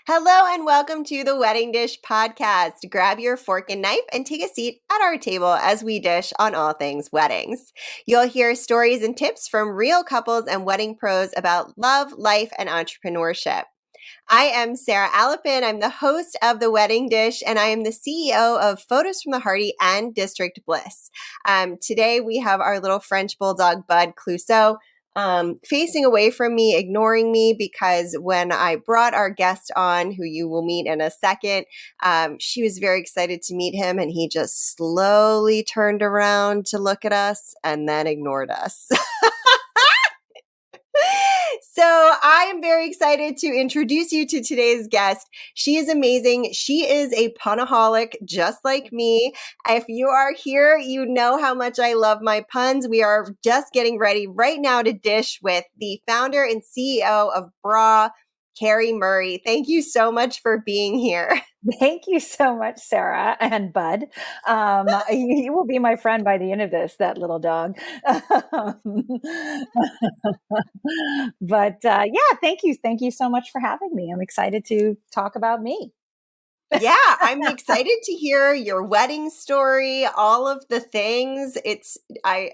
Hello and welcome to the Wedding Dish Podcast. Grab your fork and knife and take a seat at our table as we dish on all things weddings. You'll hear stories and tips from real couples and wedding pros about love, life, and entrepreneurship. I am Sarah Alapin. I'm the host of The Wedding Dish, and I am the CEO of Photos from the Harty and District Bliss. Today, we have our little French bulldog, Bud Clouseau, facing away from me, ignoring me, because when I brought our guest on, who you will meet in a second, she was very excited to meet him, and he just slowly turned around to look at us and then ignored us. So I am very excited to introduce you to today's guest. She is amazing. She is a punaholic, just like me. If you are here, you know how much I love my puns. We are just getting ready right now to dish with the founder and CEO of Bra, Carrie Murray. Thank you so much for being here. Thank you so much, Sarah and Bud. You will be my friend by the end of this, that little dog. But yeah, thank you. Thank you so much for having me. I'm excited to talk about me. Yeah, I'm excited to hear your wedding story, all of the things. I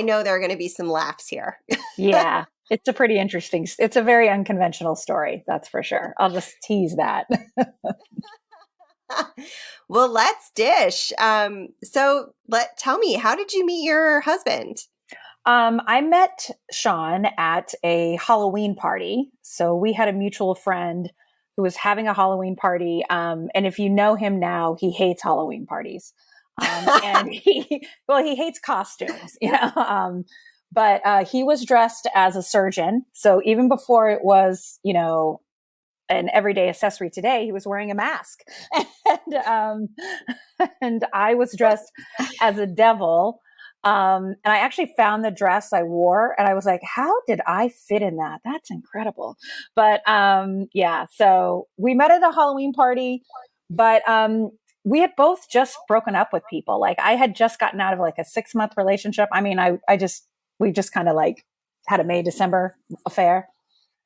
know there are going to be some laughs here. Yeah, it's a very unconventional story, that's for sure. I'll just tease that. Well, let's dish. Tell me, how did you meet your husband? I met Sean at a Halloween party. So we had a mutual friend who was having a Halloween party. And if you know him now, he hates Halloween parties. And he hates costumes, but he was dressed as a surgeon. So even before it was, an everyday accessory today, he was wearing a mask. And I was dressed as a devil. And I actually found the dress I wore and I was like, how did I fit in that? That's incredible. But yeah, so we met at a Halloween party, but we had both just broken up with people. Like I had just gotten out of like a 6-month relationship. I mean, we just kind of like had a May-December affair.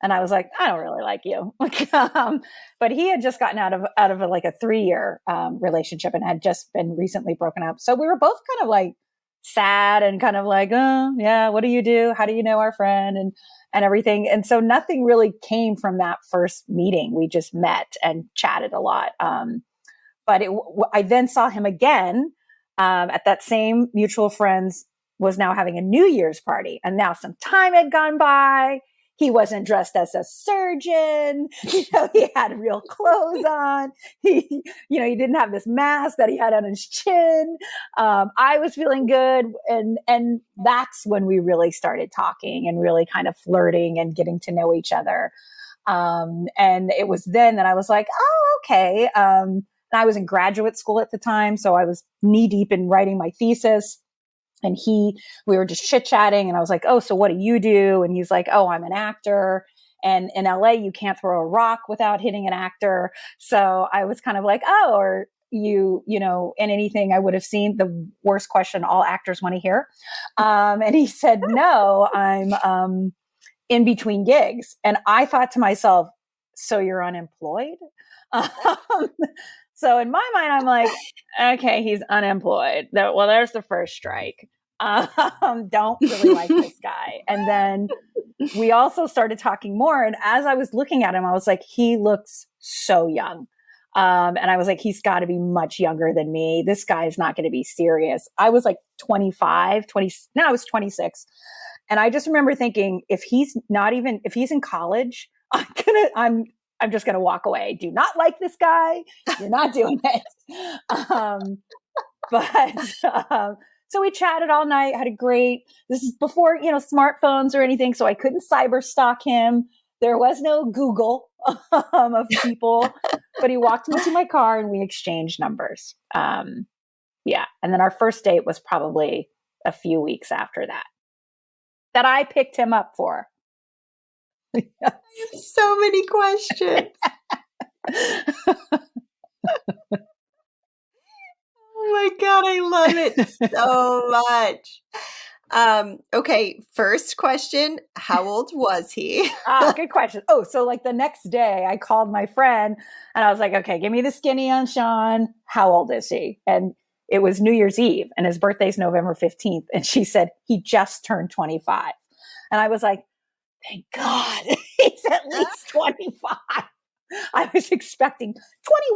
And I was like, I don't really like you. But he had just gotten out of like a 3-year relationship and had just been recently broken up. So we were both kind of like sad and kind of like, oh yeah, what do you do? How do you know our friend and everything? And so nothing really came from that first meeting. We just met and chatted a lot. But I then saw him again at that same mutual friends was now having a New Year's party. And now some time had gone by. He wasn't dressed as a surgeon. He had real clothes on. He didn't have this mask that he had on his chin. I was feeling good. And that's when we really started talking and really kind of flirting and getting to know each other. And it was then that I was like, oh, okay. And I was in graduate school at the time. So I was knee deep in writing my thesis. And we were just chit chatting and I was like, oh, so what do you do? And he's like, oh, I'm an actor. And in LA, you can't throw a rock without hitting an actor. So I was kind of like, oh, or in anything I would have seen, the worst question all actors want to hear. And he said, no, I'm in between gigs. And I thought to myself, so you're unemployed? So in my mind, I'm like, okay, he's unemployed. Well, there's the first strike. Don't really like this guy. And then we also started talking more. And as I was looking at him, I was like, he looks so young. And I was like, he's got to be much younger than me. This guy is not going to be serious. I was like 25, 20. No, I was 26. And I just remember thinking, if he's in college, I'm just going to walk away. Do not like this guy. You're not doing it. So we chatted all night, this is before, smartphones or anything. So I couldn't cyber stalk him. There was no Google of people, but he walked me to my car and we exchanged numbers. Yeah. And then our first date was probably a few weeks after that I picked him up for. Yes. I have so many questions. Oh my God, I love it so much. Okay, first question, how old was he? Good question. Oh, so like the next day I called my friend and I was like, okay, give me the skinny on Sean. How old is he? And it was New Year's Eve and his birthday's November 15th. And she said, he just turned 25. And I was like, thank God he's at least 25. I was expecting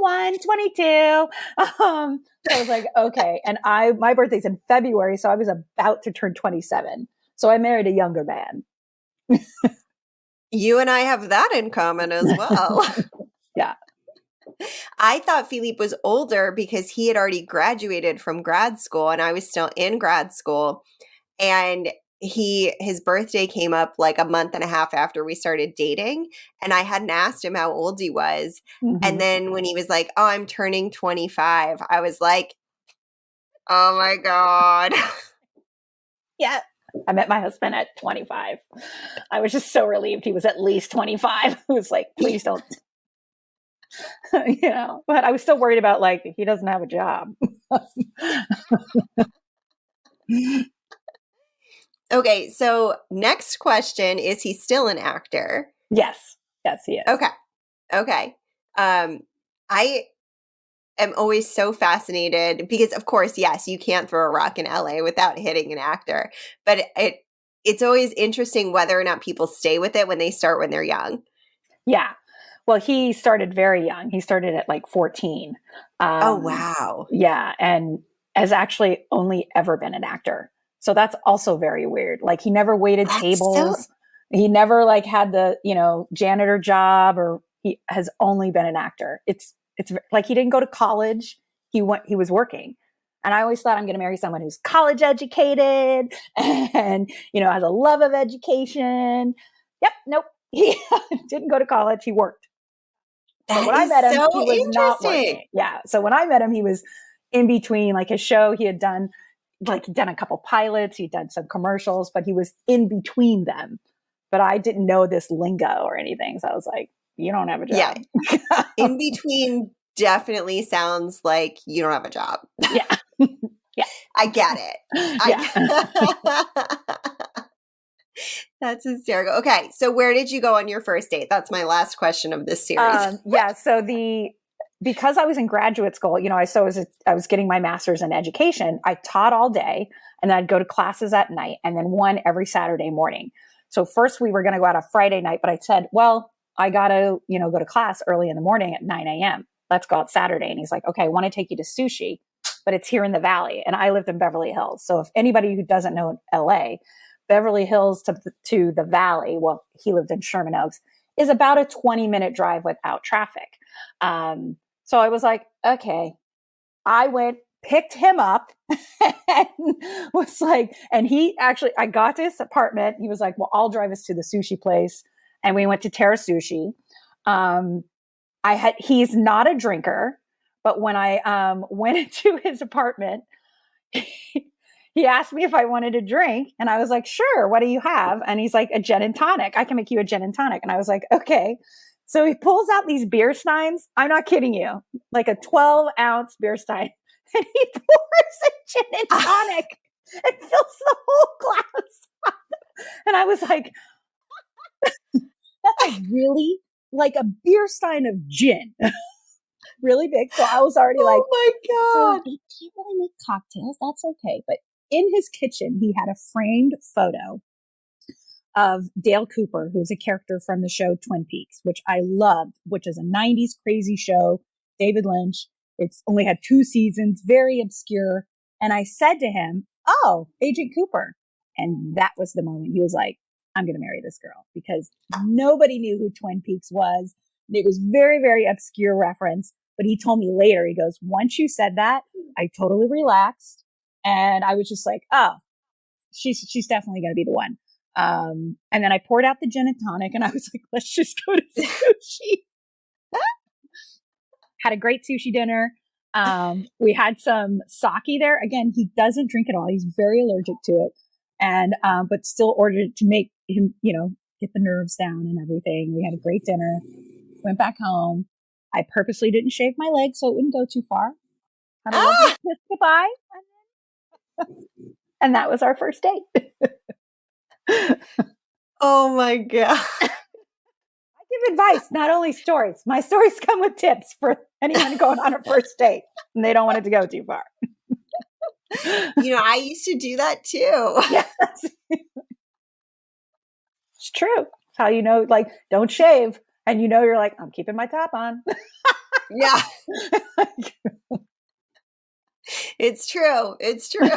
21, 22. So I was like, okay. And my birthday's in February. So I was about to turn 27. So I married a younger man. You and I have that in common as well. Yeah. I thought Philippe was older because he had already graduated from grad school and I was still in grad school. And his birthday came up like a month and a half after we started dating. And I hadn't asked him how old he was. Mm-hmm. And then when he was like, oh, I'm turning 25, I was like, oh my God. Yeah. I met my husband at 25. I was just so relieved he was at least 25. I was like, please don't. But I was still worried about like, he doesn't have a job. Okay, so next question, is he still an actor? Yes. Yes, he is. Okay. I am always so fascinated because, of course, yes, you can't throw a rock in LA without hitting an actor, but it's always interesting whether or not people stay with it when they start when they're young. Yeah. Well, he started very young. He started at like 14. Oh, wow. Yeah. And has actually only ever been an actor. So that's also very weird. Like he never waited tables. He never like had the, janitor job, or he has only been an actor. It's like he didn't go to college. He was working. And I always thought I'm going to marry someone who's college educated and, has a love of education. Yep. Nope. He didn't go to college. He worked. That when I met him, so he was not working. Yeah. So when I met him, he was in between like his show. He had done a couple pilots. He'd done some commercials, but he was in between them. But I didn't know this lingo or anything. So I was like, you don't have a job. Yeah. In between definitely sounds like you don't have a job. Yeah. Yeah. I get it. Yeah. That's hysterical. Okay, so where did you go on your first date? That's my last question of this series. Yeah, so because I was in graduate school, I was getting my master's in education. I taught all day, and then I'd go to classes at night, and then one every Saturday morning. So first we were going to go out a Friday night, but I said, well, I got to, go to class early in the morning at 9 a.m. Let's go out Saturday. And he's like, okay, I want to take you to sushi, but it's here in the Valley. And I lived in Beverly Hills. So if anybody who doesn't know LA, Beverly Hills to the Valley, well, he lived in Sherman Oaks, is about a 20-minute drive without traffic. So I was like, okay. I went, picked him up, and was like, and I got to his apartment. He was like, well, I'll drive us to the sushi place. And we went to Terra Sushi. He's not a drinker, but when I went into his apartment, he asked me if I wanted a drink, and I was like, sure, what do you have? And he's like, a gin and tonic. I can make you a gin and tonic. And I was like, okay. So he pulls out these beer steins. I'm not kidding you. Like a 12-ounce beer stein. And he pours a gin and tonic and fills the whole glass. And I was like, that's like really like a beer stein of gin. Really big. So I was already like, oh my God. So he can't really make cocktails. That's okay. But in his kitchen, he had a framed photo of Dale Cooper, who's a character from the show Twin Peaks, which I loved, which is a 90s crazy show, David Lynch. It's only had 2 seasons, very obscure. And I said to him, oh, Agent Cooper. And that was the moment he was like, I'm going to marry this girl, because nobody knew who Twin Peaks was. It was very, very obscure reference. But he told me later, he goes, once you said that, I totally relaxed. And I was just like, oh, she's definitely going to be the one. And then I poured out the gin and tonic, and I was like, let's just go to sushi. Had a great sushi dinner. We had some sake there. Again, he doesn't drink at all. He's very allergic to it. And, but still ordered it to make him, get the nerves down and everything. We had a great dinner, went back home. I purposely didn't shave my legs so it wouldn't go too far. Had a lovely kiss goodbye. And that was our first date. Oh my God. I give advice, not only stories. My stories come with tips for anyone going on a first date and they don't want it to go too far. I used to do that too. Yes. It's true. It's how like, don't shave. And you're like, I'm keeping my top on. Yeah. It's true. It's true.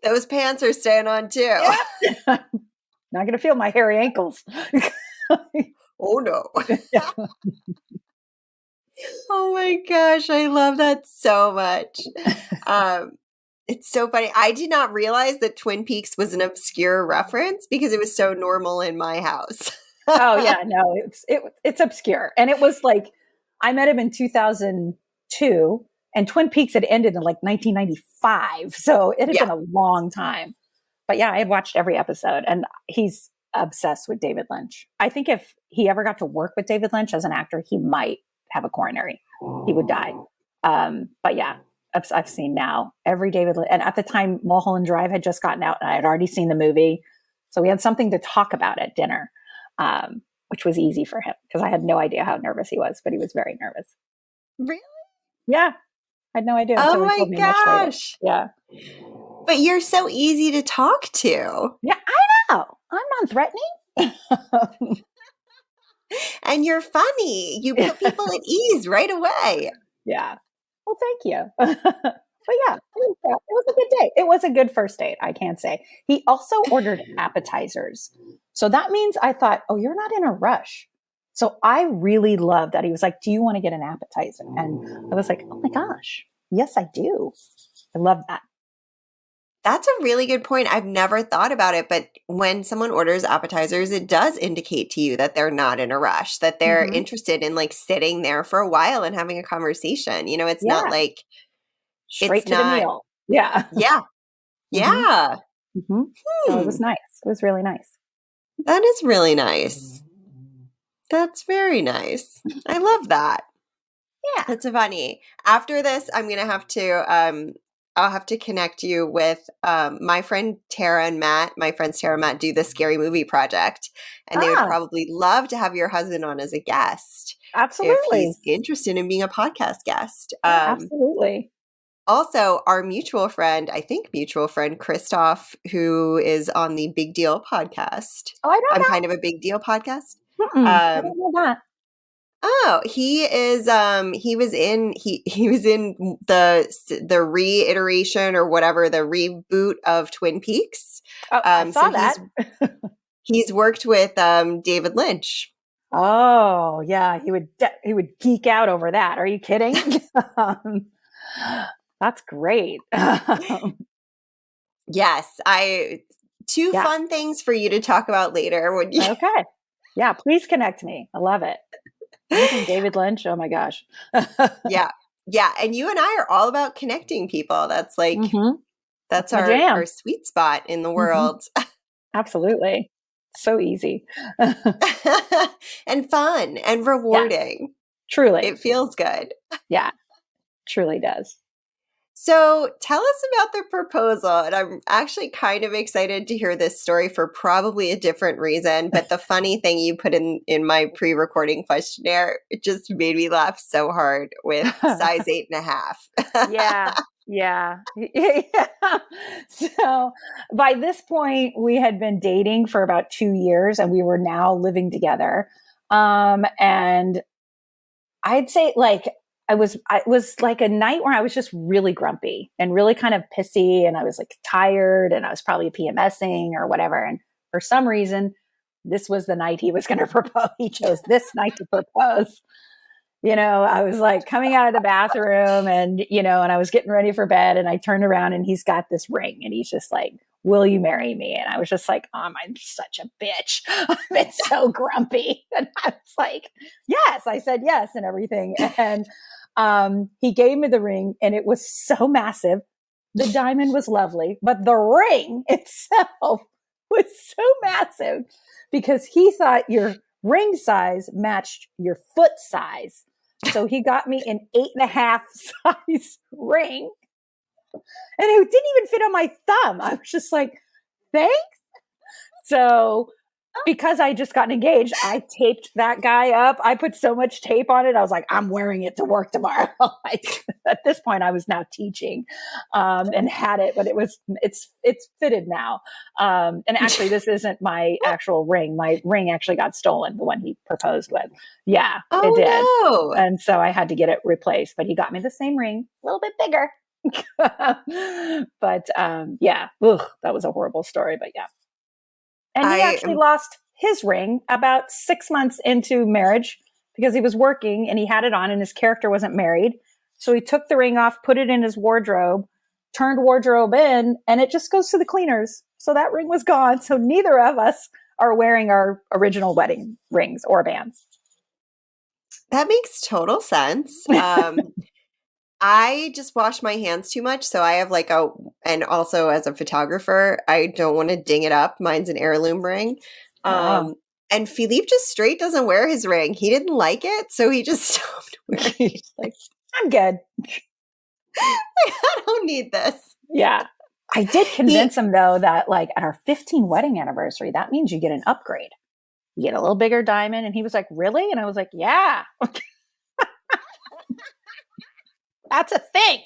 Those pants are staying on too. Yeah. Not going to feel my hairy ankles. Oh no. Yeah. Oh my gosh, I love that so much. It's so funny. I did not realize that Twin Peaks was an obscure reference because it was so normal in my house. Oh yeah, no, it's obscure. And it was like, I met him in 2002 and Twin Peaks had ended in like 1995. So it had been a long time. But yeah, I had watched every episode and he's obsessed with David Lynch. I think if he ever got to work with David Lynch as an actor, he might have a coronary. He would die. But yeah, I've seen now every David Lynch. And at the time, Mulholland Drive had just gotten out and I had already seen the movie. So we had something to talk about at dinner, which was easy for him because I had no idea how nervous he was, but he was very nervous. Really? Yeah. I had no idea. Oh my gosh. Yeah. But you're so easy to talk to. Yeah, I know. I'm non-threatening. And you're funny. You put people at ease right away. Yeah. Well, thank you. But yeah, it was a good date. It was a good first date, I can't say. He also ordered appetizers. So that means I thought, oh, you're not in a rush. So I really love that. He was like, do you want to get an appetizer? And I was like, oh my gosh, yes, I do. I love that. That's a really good point. I've never thought about it, but when someone orders appetizers, it does indicate to you that they're not in a rush, that they're interested in like sitting there for a while and having a conversation. It's not like straight to the meal. Yeah. Yeah. Yeah. Mm-hmm. So it was nice. It was really nice. That is really nice. That's very nice. I love that. Yeah. That's funny. After this, I'm going to have to I'll have to connect you with my friend Tara and Matt. My friends Tara and Matt do the Scary Movie Project, and they would probably love to have your husband on as a guest. Absolutely. If he's interested in being a podcast guest. Absolutely. Also, our mutual friend Christoph, who is on the Big Deal podcast. Oh, I don't know. I'm kind of a Big Deal podcast. I don't know that. Oh, he is. He was in the reiteration or whatever, the reboot of Twin Peaks. Oh, I saw that. He's worked with David Lynch. Oh yeah, he would geek out over that. Are you kidding? That's great. Yes, two fun things for you to talk about later. Would you? Okay. Yeah, please connect me. I love it. David Lynch. Oh my gosh. Yeah. Yeah. And you and I are all about connecting people. That's like, that's our sweet spot in the world. Absolutely. So easy. And fun and rewarding. Yeah. Truly. It feels good. Yeah. Truly does. So tell us about the proposal. And I'm actually kind of excited to hear this story for probably a different reason. But the funny thing you put in my pre-recording questionnaire, it just made me laugh so hard with size 8.5. Yeah. So by this point, we had been dating for about 2 years and we were now living together. And I'd say it was like a night where I was just really grumpy and really kind of pissy, and I was like tired, and I was probably PMSing or whatever. And for some reason, this was the night he was going to propose. He chose this night to propose. I was like coming out of the bathroom and I was getting ready for bed, and I turned around and he's got this ring and he's just like, will you marry me? And I was just like, I'm such a bitch. I've been so grumpy. And I was like, yes, I said yes and everything. And he gave me the ring and it was so massive. The diamond was lovely, but the ring itself was so massive because he thought your ring size matched your foot size. So he got me an 8.5 size ring. And it didn't even fit on my thumb. I was just like, thanks. So because I just gotten engaged, I taped that guy up. I put so much tape on it. I was like, I'm wearing it to work tomorrow. At this point, I was now teaching and had it, but it's fitted now. And actually, this isn't my actual ring. My ring actually got stolen, the one he proposed with. Yeah, it did. Oh, no. And so I had to get it replaced, but he got me the same ring, a little bit bigger. But yeah, that was a horrible story, but yeah. And he actually lost his ring about 6 months into marriage because he was working and he had it on and his character wasn't married. So he took the ring off, put it in his wardrobe, turned wardrobe in, and it just goes to the cleaners. So that ring was gone. So neither of us are wearing our original wedding rings or bands. That makes total sense. I just wash my hands too much. So I have and also as a photographer, I don't want to ding it up. Mine's an heirloom ring. And Philippe just straight doesn't wear his ring. He didn't like it. So he just stopped wearing it. Like, I'm good. I don't need this. Yeah. I did convince him though that like at our 15 wedding anniversary, that means you get an upgrade. You get a little bigger diamond. And he was like, really? And I was like, yeah. That's a thing.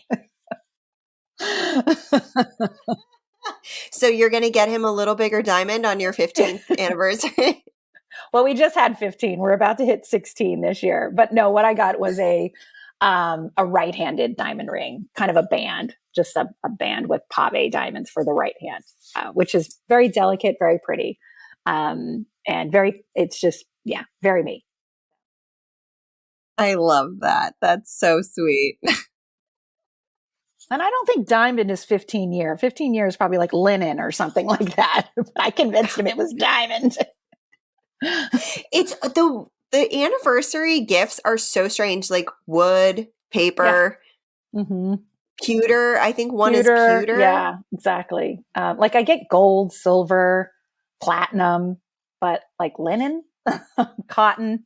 So you're going to get him a little bigger diamond on your 15th anniversary? Well, we just had 15. We're about to hit 16 this year. But no, what I got was a right-handed diamond ring, kind of a band, just a band with pave diamonds for the right hand, which is very delicate, very pretty, and it's just, yeah, very me. I love that. That's so sweet. And I don't think diamond is 15 year. 15 years is probably like linen or something like that. But I convinced him it was diamond. It's the anniversary gifts are so strange, like wood, paper, pewter. I think one is pewter. Yeah, exactly. Like I get gold, silver, platinum, but like linen, cotton.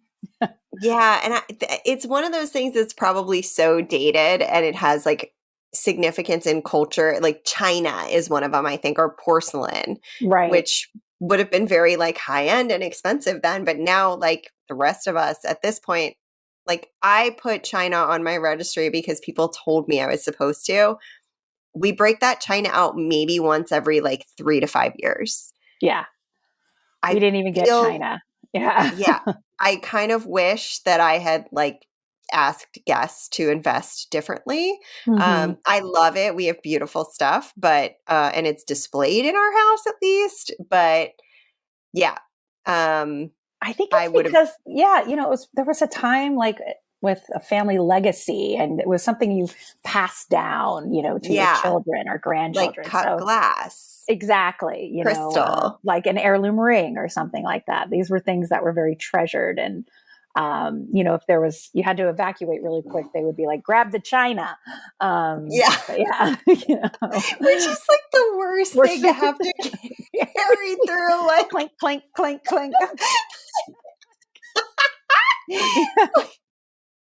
Yeah, and it's one of those things that's probably so dated, and it has like significance in culture. Like China is one of them, I think, or porcelain, right? Which would have been very like high end and expensive then, but now like the rest of us at this point, like I put China on my registry because people told me I was supposed to. We break that China out maybe once every like 3 to 5 years. Yeah, we didn't even get China. Yeah. I kind of wish that I had like asked guests to invest differently. I love it. We have beautiful stuff, but and it's displayed in our house at least. But yeah, I think it's because there was a time like with a family legacy, and it was something you passed down, to your children or grandchildren, like cut glass, exactly, crystal, like an heirloom ring or something like that. These were things that were very treasured, and if you had to evacuate really quick, they would be like, grab the china. Yeah. Which is like the worst thing to have to carry through. Like clink, clink, clink, clink.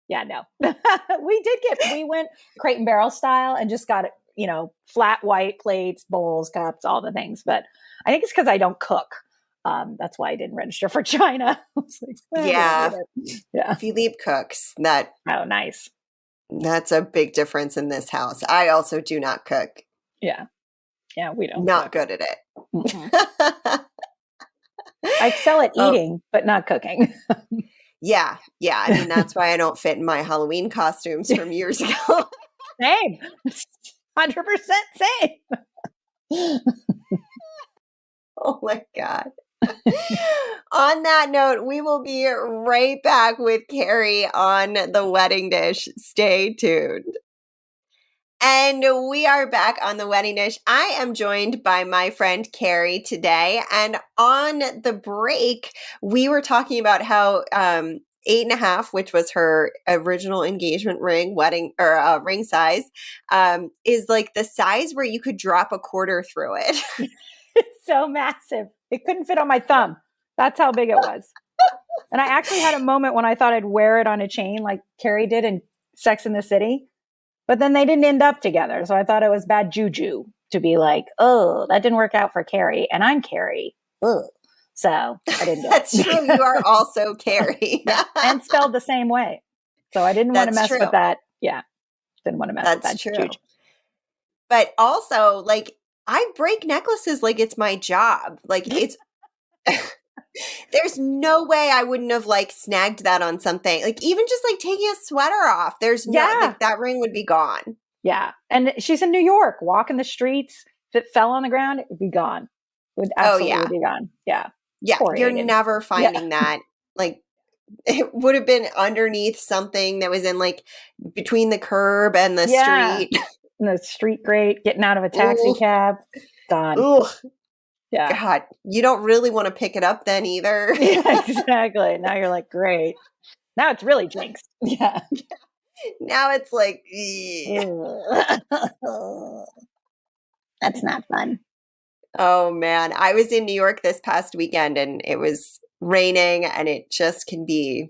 Yeah, no. We went crate and barrel style and just got, flat white plates, bowls, cups, all the things. But I think it's because I don't cook. That's why I didn't register for China. Yeah. Philippe cooks. Oh, nice. That's a big difference in this house. I also do not cook. Yeah. Yeah, we don't. Not good at it. I excel at eating, but not cooking. Yeah. I mean, that's why I don't fit in my Halloween costumes from years ago. Same. 100% same. Oh my God. On that note, we will be right back with Carrie on the wedding dish. Stay tuned. And we are back on the wedding dish. I am joined by my friend Carrie today. And on the break, we were talking about how 8.5, which was her original engagement ring, wedding or ring size, is like the size where you could drop a quarter through it. It's so massive. It couldn't fit on my thumb. That's how big it was. And I actually had a moment when I thought I'd wear it on a chain like Carrie did in Sex and the City. But then they didn't end up together. So I thought it was bad juju to be like, oh, that didn't work out for Carrie. And I'm Carrie. Ugh. So I didn't do That's it. true. You are also Carrie. Yeah. And spelled the same way. So I didn't want to That's mess true. with that. Yeah. Didn't want to mess with That's that true. juju. But also, like, I break necklaces like it's my job. Like, it's there's no way I wouldn't have like snagged that on something. Like, even just like taking a sweater off, there's no Yeah. like that ring would be gone. Yeah. And she's in New York, walking the streets. If it fell on the ground, it would be gone. It would absolutely be gone. Yeah. Yeah. Poor You're Aiden. never finding that. Like, it would have been underneath something that was in like between the curb and the street. And the street grate, getting out of a taxi Ooh. cab. Gone. Ooh. Yeah. God, you don't really want to pick it up then either. Yeah, exactly. Now you're like, great. Now it's really jinxed. Yeah. Now it's like, That's not fun. oh man. I was in New York this past weekend and it was raining and it just can be,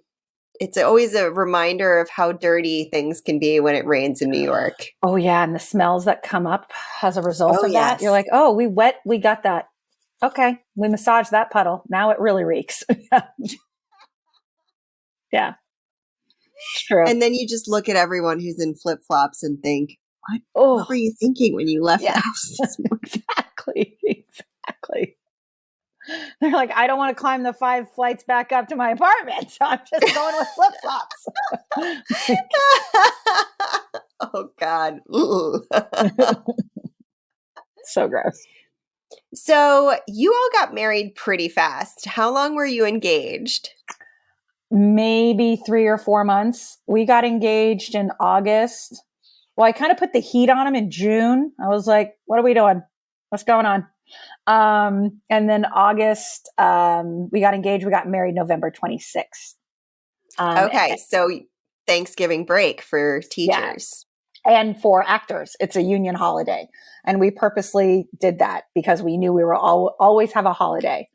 it's always a reminder of how dirty things can be when it rains in New York. Oh yeah. And the smells that come up as a result of that. Yes. You're like, oh, we got that. Okay. We massaged that puddle. Now it really reeks. Yeah. It's true. And then you just look at everyone who's in flip-flops and think, what were you thinking when you left the house this morning? Exactly. They're like, I don't want to climb the 5 flights back up to my apartment. So I'm just going with flip-flops. Oh God. So gross. So you all got married pretty fast. How long were you engaged? Maybe 3 or 4 months. We got engaged in August. Well, I kind of put the heat on him in June. I was like, what are we doing? What's going on? And then August, we got engaged. We got married November 26th. Okay. So Thanksgiving break for teachers. And for actors, it's a union holiday. And we purposely did that because we knew we were always have a holiday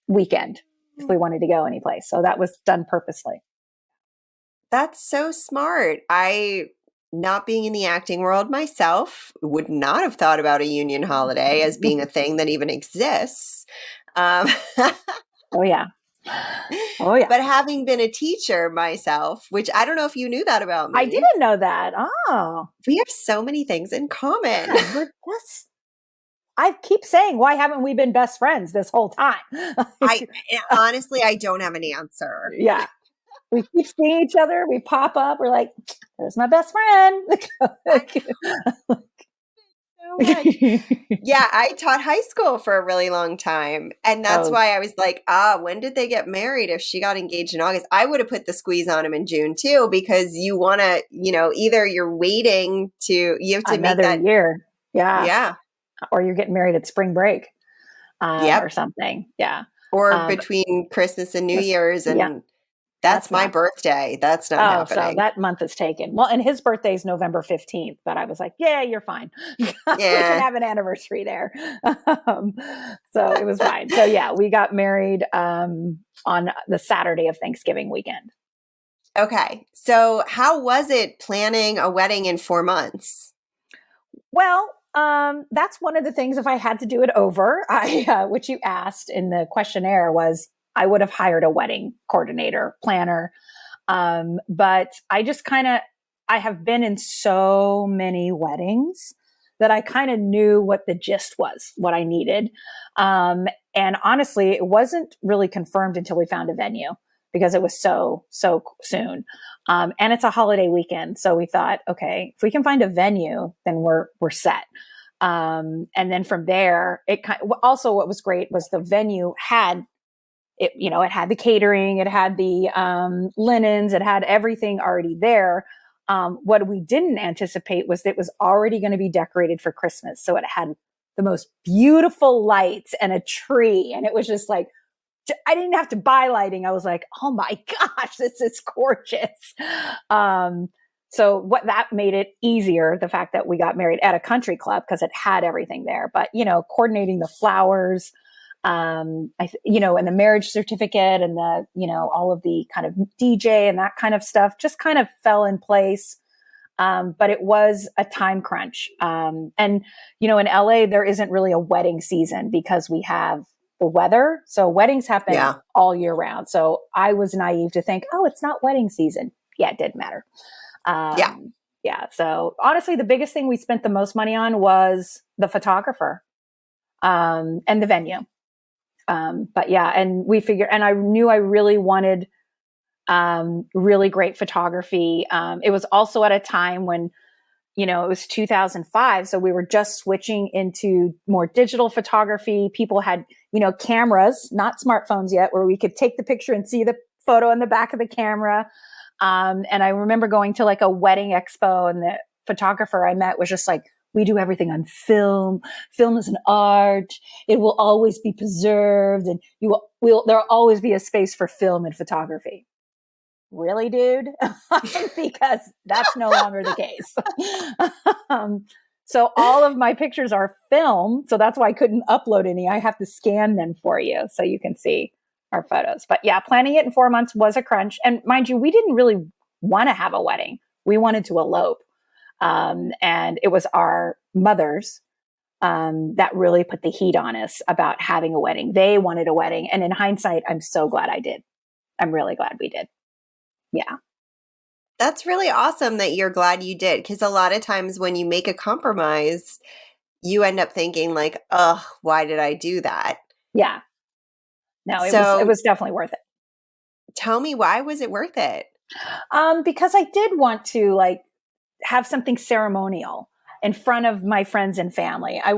weekend if we wanted to go anyplace. So that was done purposely. That's so smart. Not being in the acting world myself, would not have thought about a union holiday as being a thing that even exists. Oh, yeah. Oh, yeah. But having been a teacher myself, which I don't know if you knew that about me. I didn't know that. Oh. We have so many things in common. Yes. I keep saying, why haven't we been best friends this whole time? Honestly, I don't have an answer. Yeah. We keep seeing each other. We pop up. We're like, there's my best friend. Yeah, I taught high school for a really long time. And that's why I was like, when did they get married? If she got engaged in August, I would have put the squeeze on him in June too, because you want to, either you're waiting you have to another make that year. Yeah. Yeah. Or you're getting married at spring break or something. Yeah. Or between Christmas and New Year's. And that's my birthday. That's not happening. So that month is taken. Well, and his birthday is November 15th, but I was like, yeah, you're fine. We can have an anniversary there. So it was fine. So yeah, we got married on the Saturday of Thanksgiving weekend. Okay. So how was it planning a wedding in 4 months? Well, that's one of the things, if I had to do it over, which you asked in the questionnaire was, I would have hired a wedding coordinator, planner. But I just I have been in so many weddings that I kind of knew what the gist was, what I needed. And honestly, it wasn't really confirmed until we found a venue because it was so soon. And it's a holiday weekend. So we thought, okay, if we can find a venue, then we're set. And then from there, also what was great was the venue had it had the catering, it had the linens, it had everything already there. What we didn't anticipate was that it was already going to be decorated for Christmas. So it had the most beautiful lights and a tree. And it was just like, I didn't have to buy lighting. I was like, oh my gosh, this is gorgeous. So what that made it easier, the fact that we got married at a country club because it had everything there. But, coordinating the flowers, and the marriage certificate and the, all of the kind of DJ and that kind of stuff just kind of fell in place. But it was a time crunch. And, you know, in LA, there isn't really a wedding season because we have the weather. So weddings happen Yeah. all year round. So I was naive to think, oh, it's not wedding season. Yeah, it didn't matter. Yeah. Yeah. So honestly, the biggest thing we spent the most money on was the photographer, and the venue. But yeah, and we figured, and I knew I really wanted, really great photography. It was also at a time when, you know, it was 2005. So we were just switching into more digital photography. People had, you know, cameras, not smartphones yet, where we could take the picture and see the photo in the back of the camera. And I remember going to like a wedding expo, and the photographer I met was just like, we do everything on film. Film is an art. It will always be preserved, and there'll always be a space for film and photography. Really, dude? Because that's no longer the case. So all of my pictures are film. So that's why I couldn't upload any. I have to scan them for you so you can see our photos. But yeah, planning it in 4 months was a crunch. And mind you, we didn't really want to have a wedding. We wanted to elope. And it was our mothers that really put the heat on us about having a wedding. They wanted a wedding. And in hindsight, I'm so glad I did. I'm really glad we did. Yeah. That's really awesome that you're glad you did. Because a lot of times when you make a compromise, you end up thinking like, oh, why did I do that? Yeah. No, it So was definitely worth it. tell me, why was it worth it? Because I did want to like have something ceremonial in front of my friends and family. I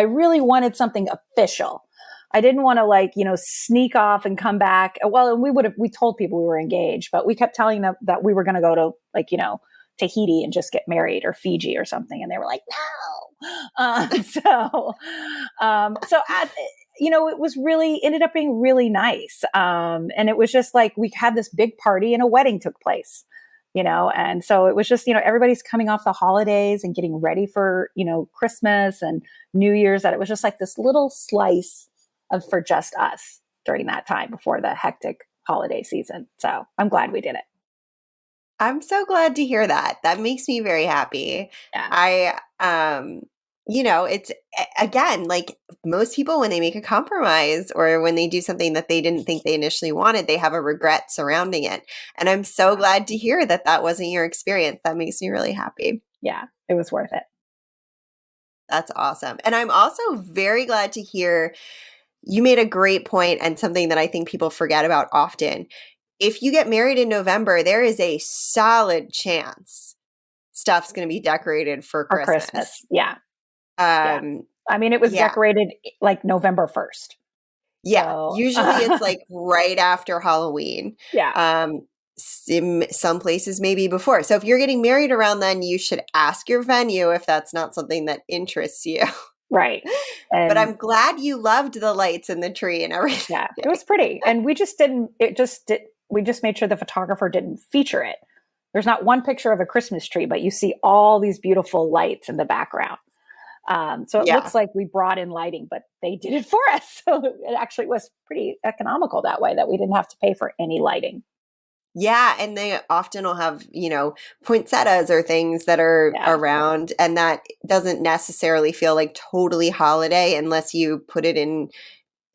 really wanted something official. I didn't want to like, you know, sneak off and come back. Well, we told people we were engaged, but we kept telling them that we were going to go to like, you know, Tahiti and just get married, or Fiji or something. And they were like, no. You know, it was really ended up being really nice. And it was just like, we had this big party and a wedding took place, you know? And so it was just, you know, everybody's coming off the holidays and getting ready for, you know, Christmas and New Year's, that it was just like this little slice for just us during that time before the hectic holiday season. So I'm glad we did it. I'm so glad to hear that. That makes me very happy. Yeah. You know, it's again, like most people, when they make a compromise or when they do something that they didn't think they initially wanted, they have a regret surrounding it. And I'm so glad to hear that that wasn't your experience. That makes me really happy. Yeah, it was worth it. That's awesome. And I'm also very glad to hear you made a great point, and something that I think people forget about often. If you get married in November, there is a solid chance stuff's going to be decorated for Christmas. Yeah. I mean, it was decorated like November 1st. Yeah. So. Usually it's like right after Halloween. Yeah. Some places maybe before. So if you're getting married around then, you should ask your venue if that's not something that interests you. Right. But I'm glad you loved the lights and the tree and everything. Yeah, it was pretty. And we just made sure the photographer didn't feature it. There's not one picture of a Christmas tree, but you see all these beautiful lights in the background. So it looks like we brought in lighting, but they did it for us. So it actually was pretty economical that way, that we didn't have to pay for any lighting. Yeah, and they often will have, you know, poinsettias or things that are around, and that doesn't necessarily feel like totally holiday unless you put it in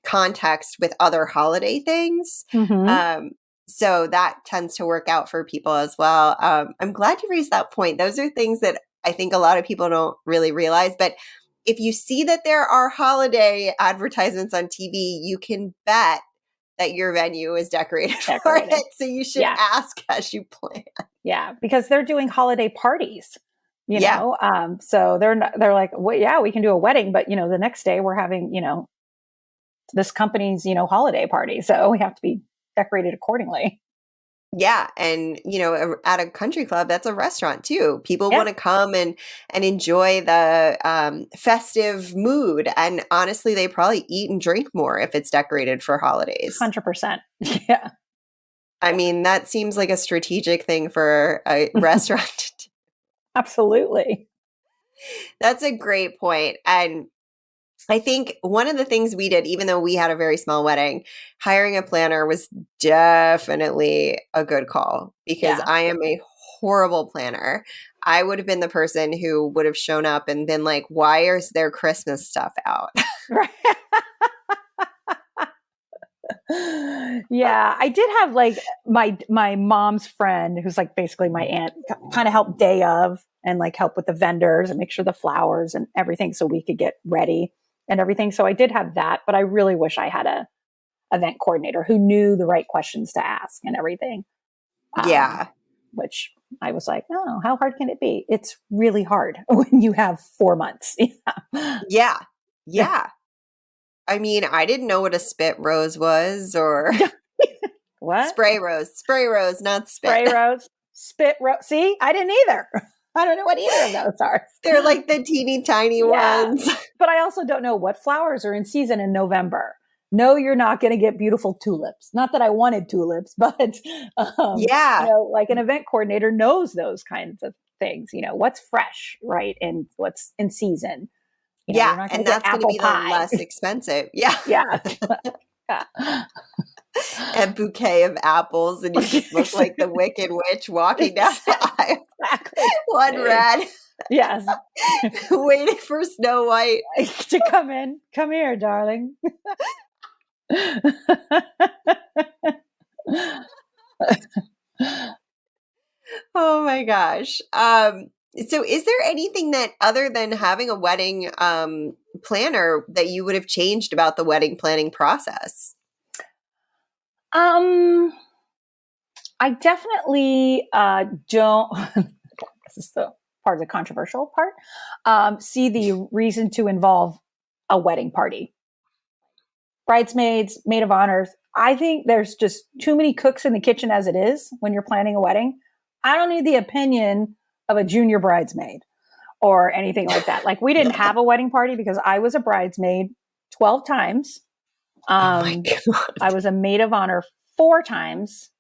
context with other holiday things. Mm-hmm. So that tends to work out for people as well. I'm glad you raised that point. Those are things that I think a lot of people don't really realize. But if you see that there are holiday advertisements on TV, you can bet that your venue is decorated for it. So you should ask as you plan. Yeah, because they're doing holiday parties, you know? So they're like, well, yeah, we can do a wedding, but you know, the next day we're having, you know, this company's, you know, holiday party. So we have to be decorated accordingly. Yeah. And, you know, at a country club, that's a restaurant too. People want to come and enjoy the festive mood. And honestly, they probably eat and drink more if it's decorated for holidays. 100%. Yeah. I mean, that seems like a strategic thing for a restaurant to do. Absolutely. That's a great point. And I think one of the things we did, even though we had a very small wedding, hiring a planner was definitely a good call, because I am a horrible planner. I would have been the person who would have shown up and been like, why is there Christmas stuff out? Right. Yeah, I did have like my mom's friend who's like basically my aunt kind of help day of and like help with the vendors and make sure the flowers and everything so we could get ready and everything. So I did have that, but I really wish I had a event coordinator who knew the right questions to ask and everything. Yeah. Which I was like, oh, how hard can it be? It's really hard when you have 4 months. Yeah. Yeah. I mean, I didn't know what a spit rose was or What? Spray rose, not spit. Spray rose, spit rose. See, I didn't either. I don't know what either of those are. They're like the teeny tiny ones. But I also don't know what flowers are in season in November. No, you're not going to get beautiful tulips. Not that I wanted tulips, but like an event coordinator knows those kinds of things. What's fresh, right, and what's in season. And that's going to be the less expensive. Yeah. Yeah. A bouquet of apples, and you just look like the Wicked Witch walking down the aisle. Exactly. One red. Yes. Waiting for Snow White to come in. Come here, darling. Oh my gosh. So is there anything that other than having a wedding planner that you would have changed about the wedding planning process? I definitely don't this is the part of the controversial part. See the reason to involve a wedding party. Bridesmaids, maid of honors. I think there's just too many cooks in the kitchen as it is when you're planning a wedding. I don't need the opinion of a junior bridesmaid or anything like that. Like we didn't have a wedding party because I was a bridesmaid 12 times. Oh my God. I was a maid of honor 4 times,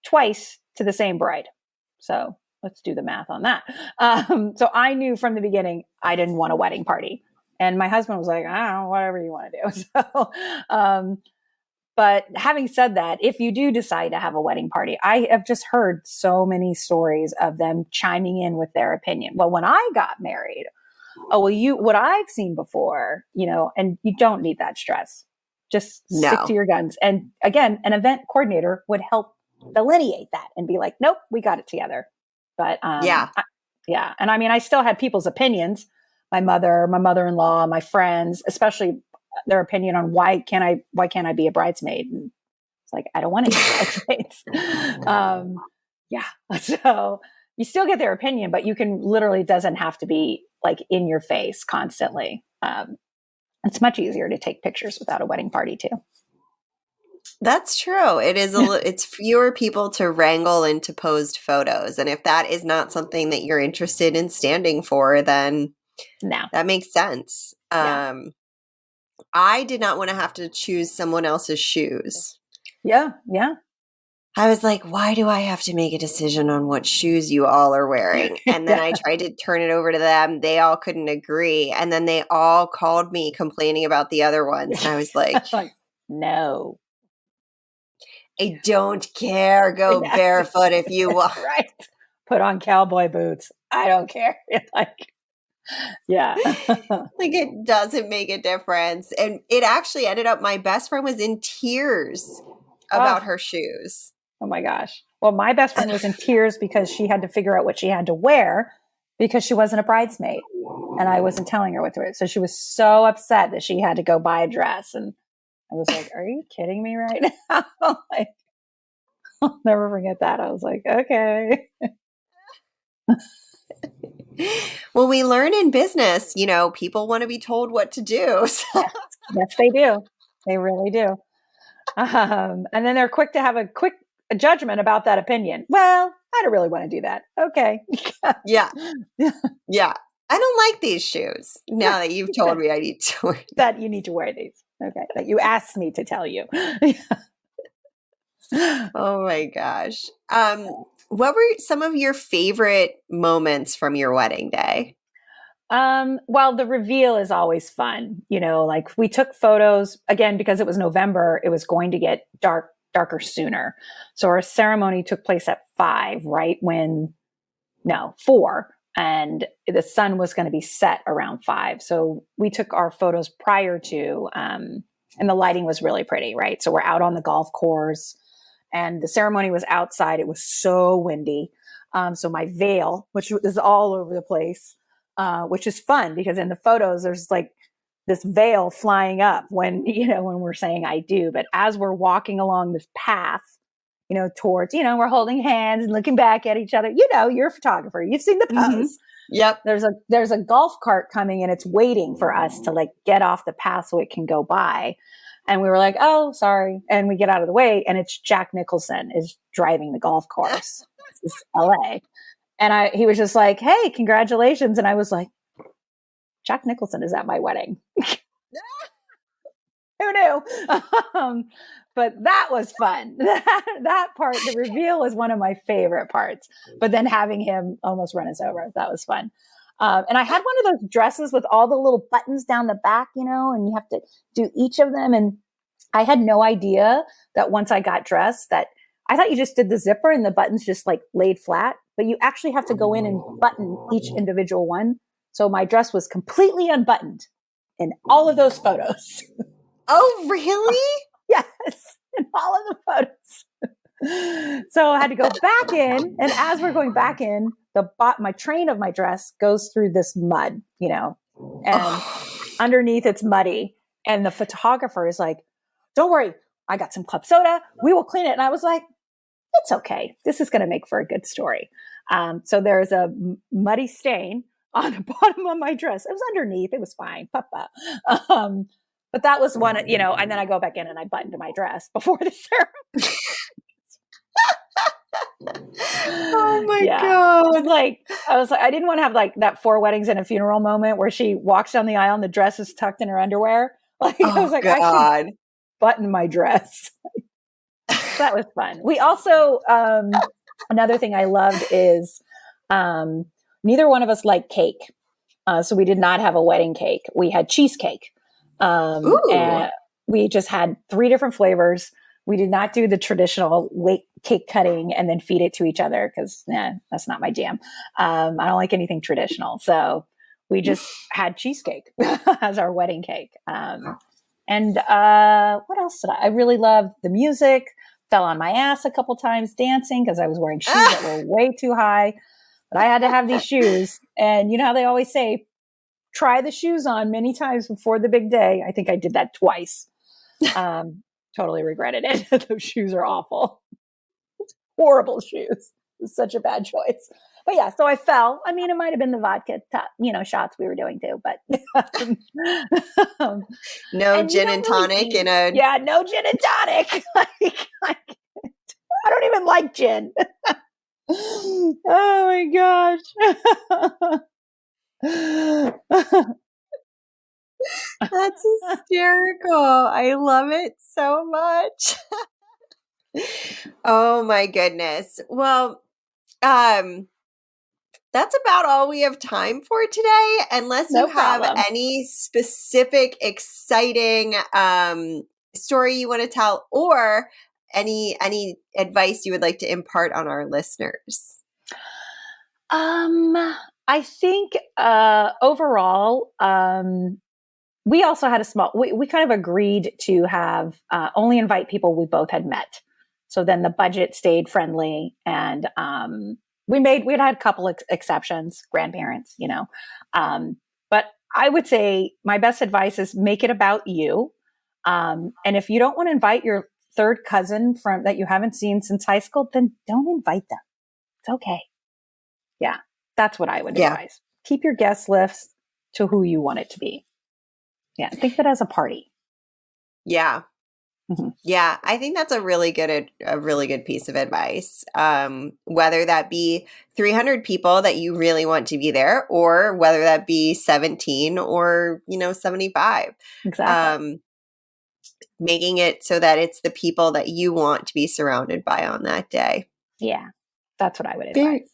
twice to the same bride. So let's do the math on that. So I knew from the beginning I didn't want a wedding party. And my husband was like, I don't know, whatever you want to do. So, but having said that, if you do decide to have a wedding party, I have just heard so many stories of them chiming in with their opinion. Well, when I got married, what I've seen before, and you don't need that stress. Just stick to your guns. And again, an event coordinator would help delineate that and be like, nope, we got it together. But yeah. And I mean, I still had people's opinions. My mother, my mother-in-law, my friends, especially their opinion on why can't I be a bridesmaid? And it's like, I don't want to be bridesmaids. So you still get their opinion, but you can literally doesn't have to be like in your face constantly. It's much easier to take pictures without a wedding party too. That's true. It is it's fewer people to wrangle into posed photos. And if that is not something that you're interested in standing for, then that makes sense. I did not want to have to choose someone else's shoes. Yeah. Yeah. I was like, why do I have to make a decision on what shoes you all are wearing? And then I tried to turn it over to them. They all couldn't agree. And then they all called me complaining about the other ones. And I was like, no. I don't care. Go barefoot if you want. Right. Put on cowboy boots. I don't care. Like it doesn't make a difference. And it actually ended up, my best friend was in tears about her shoes. Oh my gosh. Well, my best friend was in tears because she had to figure out what she had to wear because she wasn't a bridesmaid and I wasn't telling her what to wear. So she was so upset that she had to go buy a dress. And I was like, are you kidding me right now? I'll never forget that. I was like, okay. Well, we learn in business, people want to be told what to do. So. Yes, they do. They really do. And then they're quick to have a judgment about that opinion. Well, I don't really want to do that. Okay. Yeah. I don't like these shoes. Now that you've told me I need to wear these. That you need to wear these. Okay. That you asked me to tell you. Oh my gosh. What were some of your favorite moments from your wedding day? Well, the reveal is always fun. Like we took photos again, because it was November, it was going to get darker sooner. So our ceremony took place at 5, right when No, 4. And the sun was going to be set around 5. So we took our photos prior to, and the lighting was really pretty, right? So we're out on the golf course and the ceremony was outside. It was so windy. So my veil, which is all over the place, which is fun because in the photos, there's like this veil flying up when we're saying I do. But as we're walking along this path, towards, we're holding hands and looking back at each other. You're a photographer. You've seen the pose. Mm-hmm. Yep. There's a golf cart coming and it's waiting for us to like get off the path so it can go by. And we were like, oh, sorry. And we get out of the way and it's Jack Nicholson is driving the golf course. This is LA. And he was just like, hey, congratulations. And I was like, Jack Nicholson is at my wedding. Who knew? But that was fun. That part, the reveal was one of my favorite parts. But then having him almost run us over, that was fun. And I had one of those dresses with all the little buttons down the back, and you have to do each of them. And I had no idea that once I got dressed that I thought you just did the zipper and the buttons just like laid flat, but you actually have to go in and button each individual one. So my dress was completely unbuttoned in all of those photos. Oh, really? Yes, in all of the photos. So I had to go back in. And as we're going back in, my train of my dress goes through this mud, and underneath it's muddy. And the photographer is like, don't worry, I got some club soda. We will clean it. And I was like, it's okay. This is going to make for a good story. So there's a muddy stain on the bottom of my dress. It was underneath. It was fine. Papa. But that was one, and then I go back in and I buttoned my dress before the ceremony. Oh my God. I was like, I didn't want to have like that 4 weddings and a funeral moment where she walks down the aisle and the dress is tucked in her underwear. I was like, God. I should button my dress. That was fun. We also, another thing I loved is neither one of us liked cake. So we did not have a wedding cake. We had cheesecake. And we just had 3 different flavors. We did not do the traditional cake cutting and then feed it to each other because that's not my jam. I don't like anything traditional. So we just had cheesecake as our wedding cake. And what else did I really loved the music, fell on my ass a couple times dancing because I was wearing shoes that were way too high, but I had to have these shoes. And you know how they always say, try the shoes on many times before the big day. I think I did that twice. Totally regretted it. Those shoes are awful. Horrible shoes. It was such a bad choice. But yeah, so I fell. I mean, it might have been the vodka, shots we were doing too, but no gin and tonic in a. Yeah, no gin and tonic. I don't even like gin. Oh my gosh. That's hysterical. I love it so much. Oh my goodness. Well, that's about all we have time for today, unless you have any specific exciting story you want to tell or any advice you would like to impart on our listeners. I think overall, we also had we kind of agreed to have only invite people we both had met. So then the budget stayed friendly, and we'd had a couple exceptions, grandparents, but I would say my best advice is make it about you. And if you don't want to invite your third cousin that you haven't seen since high school, then don't invite them. It's okay. Yeah. That's what I would advise. Keep your guest list to who you want it to be. Yeah. Think of it as a party. Yeah. Mm-hmm. Yeah. I think that's a really good piece of advice. Whether that be 300 people that you really want to be there, or whether that be 17 or, 75. Exactly. Making it so that it's the people that you want to be surrounded by on that day. Yeah. That's what I would advise.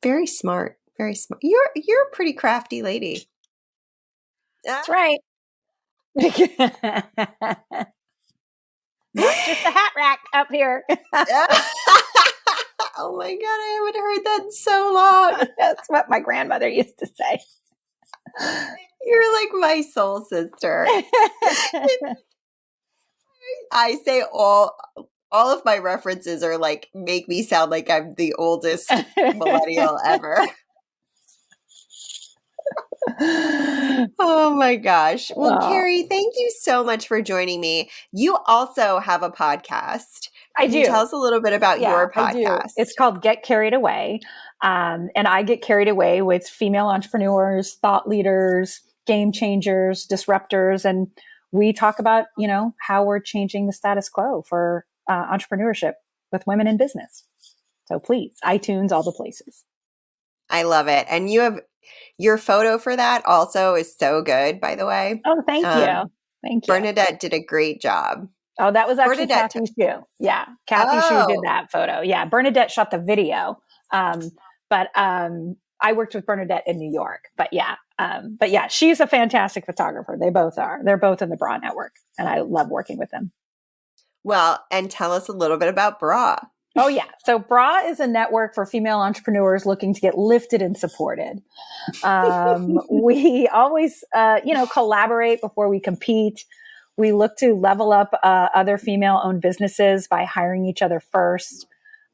Very smart. Very smart. You're a pretty crafty lady. That's right. Not just a hat rack up here. Oh my God, I haven't heard that in so long. That's what my grandmother used to say. You're like my soul sister. I say all of my references are like make me sound like I'm the oldest millennial ever. Oh my gosh. Well, Carrie, thank you so much for joining me. You also have a podcast. Can you tell us a little bit about your podcast? I do. It's called Get Carried Away. And I get carried away with female entrepreneurs, thought leaders, game changers, disruptors. And we talk about, how we're changing the status quo for entrepreneurship with women in business. So please, iTunes, all the places. I love it. And you have your photo for that also is so good, by the way. Oh, thank you. Thank you. Bernadette did a great job. Oh, that was actually Kathy Shu. Yeah. Kathy Shu did that photo. Yeah. Bernadette shot the video. But I worked with Bernadette in New York. But yeah, she's a fantastic photographer. They both are. They're both in the Bra Network. And I love working with them. Well, and tell us a little bit about Bra. Oh, yeah. So Bra is a network for female entrepreneurs looking to get lifted and supported. We always, collaborate before we compete. We look to level up other female-owned businesses by hiring each other first.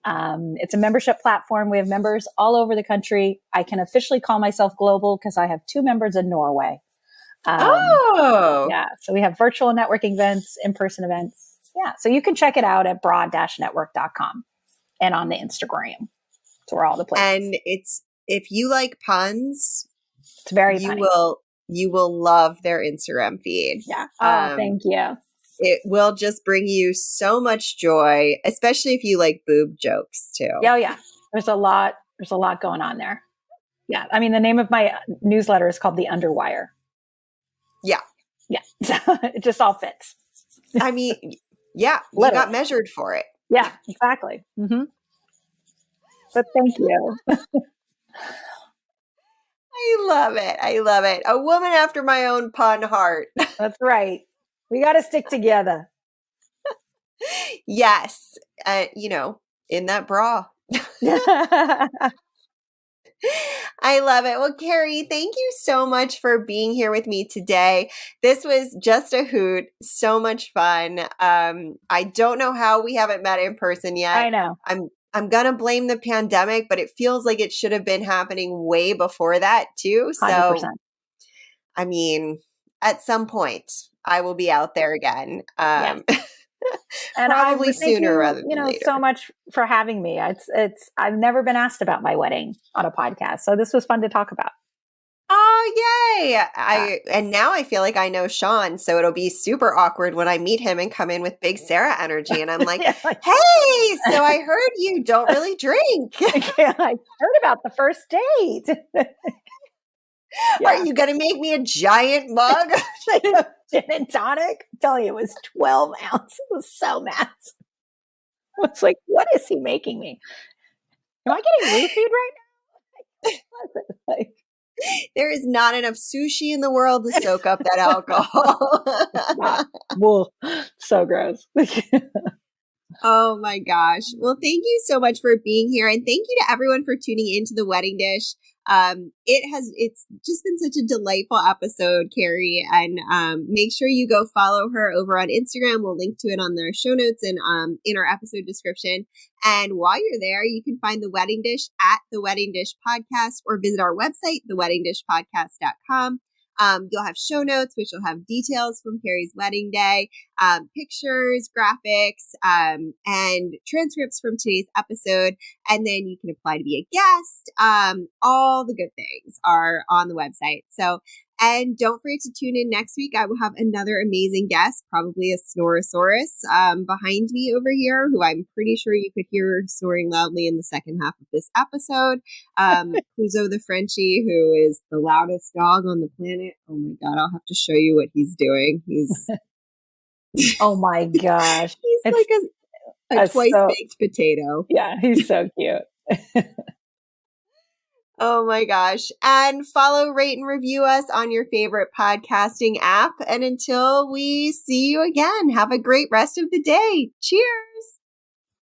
It's a membership platform. We have members all over the country. I can officially call myself global because I have 2 members in Norway. Yeah. So we have virtual networking events, in-person events. Yeah. So you can check it out at broad-network.com and on the Instagram. So we're all the places. And if you like puns, it's very funny. You will love their Instagram feed. Yeah. Oh, thank you. It will just bring you so much joy, especially if you like boob jokes too. Oh yeah. There's a lot going on there. Yeah. I mean, the name of my newsletter is called The Underwire. Yeah. Yeah. So it just all fits. I mean, yeah, you got measured for it. Yeah, exactly. Mm-hmm. But thank you. I love it. I love it. A woman after my own pun heart. That's right. We got to stick together. Yes. In that bra. I love it. Well, Carrie, thank you so much for being here with me today. This was just a hoot. So much fun. I don't know how we haven't met in person yet. I know. I'm going to blame the pandemic, but it feels like it should have been happening way before that too. So, 100%. I mean, at some point I will be out there again. And probably sooner rather than later. So much for having me. It's I've never been asked about my wedding on a podcast, so this was fun to talk about. Oh, yay! And now I feel like I know Sean, so it'll be super awkward when I meet him and come in with big Sarah energy, and I'm like, "Hey, so I heard you don't really drink." Yeah, I heard about the first date. Are you going to make me a giant mug? Gin and tonic? I'm telling you, it was 12 ounces. It was so massive. I was like, what is he making me? Am I getting roofied right now? There is not enough sushi in the world to soak up that alcohol. Well, so gross. Oh my gosh. Well, thank you so much for being here. And thank you to everyone for tuning into The Wedding Dish. It's just been such a delightful episode, Carrie, and make sure you go follow her over on Instagram. We'll link to it on their show notes and in our episode description. And while you're there, you can find The Wedding Dish at The Wedding Dish Podcast or visit our website, theweddingdishpodcast.com. You'll have show notes, which will have details from Carrie's wedding day, pictures, graphics, and transcripts from today's episode. And then you can apply to be a guest. All the good things are on the website. So, and don't forget to tune in next week. I will have another amazing guest, probably a Snorosaurus, behind me over here, who I'm pretty sure you could hear snoring loudly in the second half of this episode. Cluzo the Frenchie, who is the loudest dog on the planet. Oh my God, I'll have to show you what he's doing. He's oh my gosh. He's like a twice-baked potato. Yeah, he's so cute. Oh my gosh. And follow, rate, and review us on your favorite podcasting app. And until we see you again, have a great rest of the day. Cheers.